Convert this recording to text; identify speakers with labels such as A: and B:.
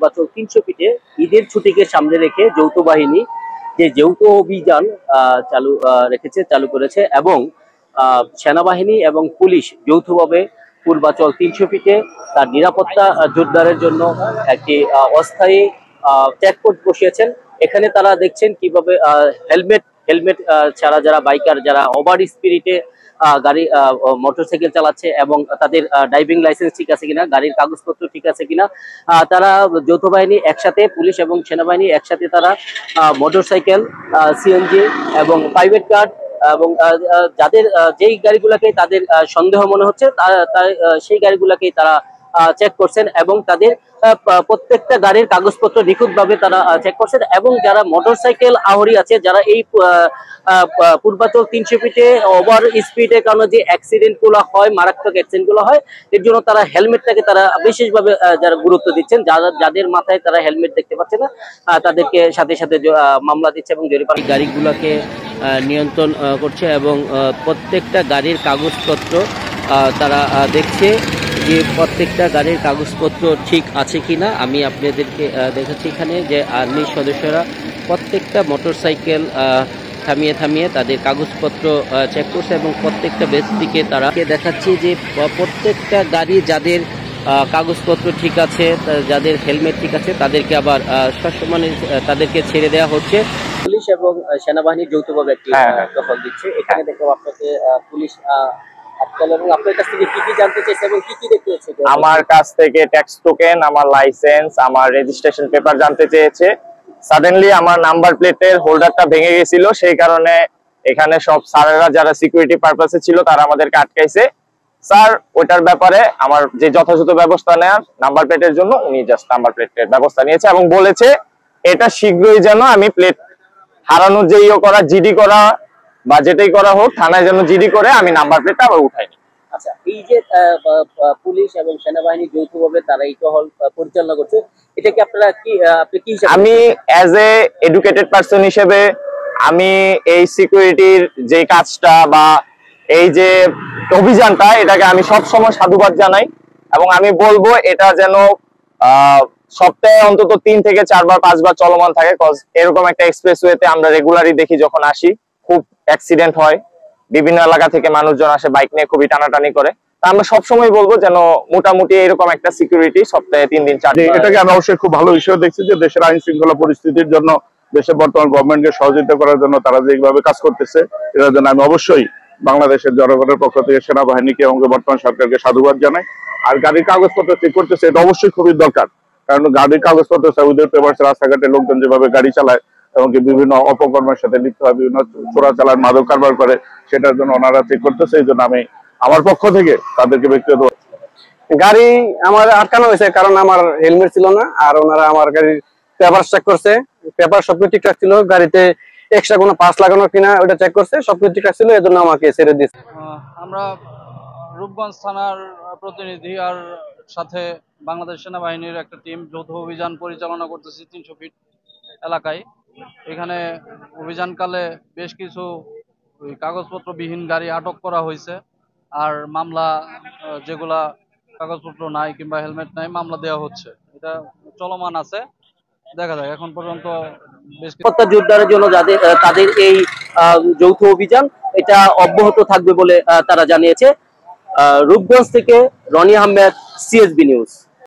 A: পূর্বাচল 300 ফিটে ঈদের ছুটিকে সামনে রেখে যৌথ বাহিনী যে যৌথ অভিযান চালু করেছে এবং সেনাবাহিনী এবং পুলিশ যৌথভাবে পূর্বাচল 300 ফিটে তার নিরাপত্তা জোরদারের জন্য একটি অস্থায়ী চেকপোস্ট বসিয়েছেন। এখানে তারা দেখছেন কিভাবে হেলমেট ছাড়া যারা বাইকার, যারা ওভার স্পিডে গাড়ি মোটরসাইকেল চালাচ্ছে এবং তাদের ড্রাইভিং লাইসেন্স ঠিক আছে কিনা, গাড়ির কাগজপত্র ঠিক আছে কিনা, তারা যৌথ বাহিনী একসাথে, পুলিশ এবং সেনাবাহিনী একসাথে তারা মোটরসাইকেল, সিএনজি এবং প্রাইভেট কার এবং যাদের যেই গাড়িগুলোকে তাদের সন্দেহ মনে হচ্ছে সেই গাড়িগুলোকেই তারা চেক করছেন এবং তাদের প্রত্যেকটা গাড়ির কাগজপত্র নিখুঁতভাবে তারা চেক করছেন এবং যারা মোটরসাইকেল আরোহী আছে, যারা এই পূর্বাচল 300 ফিটে ওভার স্পিডের কারণে যে অ্যাক্সিডেন্ট গুলো হয়, মারাত্মক অ্যাক্সিডেন্ট গুলো হয়, এর জন্য তারা হেলমেটটাকে তারা বিশেষভাবে যারা গুরুত্ব দিচ্ছেন, যাদের মাথায় তারা হেলমেট দেখতে পাচ্ছে না তাদেরকে সাথে সাথে মামলা দিচ্ছে এবং জরিমানা গাড়িগুলোকে নিয়ন্ত্রণ করছে এবং প্রত্যেকটা গাড়ির কাগজপত্র তারা দেখছে যে প্রত্যেকটা গাড়ির কাগজপত্র ঠিক আছে কিনা। আমি আপনাদেরকে দেখাচ্ছি এখানে যে আর্মির সদস্যরা প্রত্যেকটা মোটরসাইকেল থামিয়ে তাদের কাগজপত্র চেক করছে এবং প্রত্যেকটা ব্যক্তিকে তারা দেখাচ্ছি যে প্রত্যেকটা গাড়ি যাদের কাগজপত্র ঠিক আছে, যাদের হেলমেট ঠিক আছে, তাদেরকে আবার সসম্মানে তাদেরকে ছেড়ে দেওয়া হচ্ছে। পুলিশ এবং সেনাবাহিনী যৌথভাবে একটি দখল দিচ্ছে। এখানে দেখো আপনাকে পুলিশ আপনার কাছ থেকে কি জানতে চাইছে এবং কি দেখতে চাইছে?
B: আমার কাছ থেকে ট্যাক্স টোকেন, আমার লাইসেন্স, আমার রেজিস্ট্রেশন পেপার জানতে চেয়েছে। সাডেনলি আমার নাম্বার প্লেটের হোল্ডারটা ভেঙে গেছিল, সেই কারণে এখানে সব স্যারেরা যারা সিকিউরিটি পারপাসে ছিল তারা আমাদেরকে আটকাইছে। স্যার ওটার ব্যাপারে আমার যে যথাযথ ব্যবস্থা নেওয়ার নাম্বার প্লেটের জন্য উনি জাস্ট নাম্বার প্লেটের ব্যবস্থা নিয়েছে এবং বলেছে এটা শীঘ্রই যেন আমি প্লেট হারানোর যে করা, জিডি করা বা যেটাই করা হোক, থানায় যেন জিডি করে আমি নাম্বার প্লেটটা আবার উঠাই নি।
A: আচ্ছা, এই যে পুলিশ এবং সেনাবাহিনী যৌথভাবে তারা এই টহল পরিচালনা করছে, এটা কি আপনি কি
B: আমি অ্যাজ এ এডুকেটেড পারসন হিসেবে আমি এই সিকিউরিটির যে কাজটা বা এই যে অভিযানটা, এটাকে আমি সব সময় সাধুবাদ জানাই এবং আমি বলবো এটা যেন সপ্তাহে অন্তত 3 থেকে 4 বার 5 বার চলমান থাকে। কজ এরকম একটা এক্সপ্রেসওয়েতে আমরা রেগুলারই দেখি যখন আসি খুব অ্যাক্সিডেন্ট হয়, বিভিন্ন এলাকা থেকে মানুষজন আসে বাইক নিয়ে খুবই টানাটানি করে। তা আমরা সবসময় বলবো যেন মোটামুটি এরকম একটা সিকিউরিটি সপ্তাহে 3 দিন 4 দিন।
C: এটাকে আমি অবশ্যই খুব ভালো বিষয় দেখছি যে দেশের আইন শৃঙ্খলা পরিস্থিতির জন্য, দেশের বর্তমান গভর্নমেন্টকে সহযোগিতা করার জন্য তারা যেভাবে কাজ করতেছে, এটার জন্য আমি অবশ্যই বাংলাদেশের জনগণের পক্ষ থেকে সেনাবাহিনীকে এবং বর্তমান সরকারকে সাধুবাদ জানাই। আর গাড়ির কাগজপত্র ঠিক করতেছে, এটা অবশ্যই খুবই দরকার, কারণ গাড়ির কাগজপত্র উইদাউট পেপারস রাস্তাঘাটে লোকজন যেভাবে গাড়ি চালায় এবং বিভিন্ন অপকর্মের সাথে লিপ্ত হয়, বিভিন্ন চোরাচালান, মাদক কারবার করে, সেটার জন্য ওনারা ঠিক করতেছে। এই জন্য আমি আমার পক্ষ থেকে তাদেরকে ব্যক্তিগত
D: গাড়ি আমার আটকানো হয়েছে কারণ আমার হেলমেট ছিল না, আর ওনারা আমার গাড়ির পেপার চেক করছে, পেপার সবকিছু ঠিকঠাক ছিল, গাড়িতে এক্সট্রা কোনো পাস লাগানো কিনা ওটা চেক করছে, সবকিছু ঠিকঠাক ছিল, এজন্য আমাকে ছেড়ে দিয়েছে।
E: আমরা রূপগঞ্জ থানার প্রতিনিধি আর সাথে বাংলাদেশ সেনাবাহিনীর একটা টিম যৌথ অভিযান পরিচালনা করতেছি 300 ফিট এলাকায়। এখানে অভিযানকালে বেশ কিছু কাগজপত্রবিহীন গাড়ি আটক করা হয়েছে, আর মামলা যেগুলা কাগজপত্র নাই কিংবা হেলমেট নাই মামলা দেওয়া হচ্ছে, এটা চলমান আছে। দেখা যায় এখন পর্যন্ত
A: নিরাপত্তা জোরদারের জন্য তাদের এই যৌথ অভিযান এটা অব্যাহত থাকবে বলে তারা জানিয়েছে। রূপগঞ্জ থেকে রনি আহমেদ, সিএসবি নিউজ।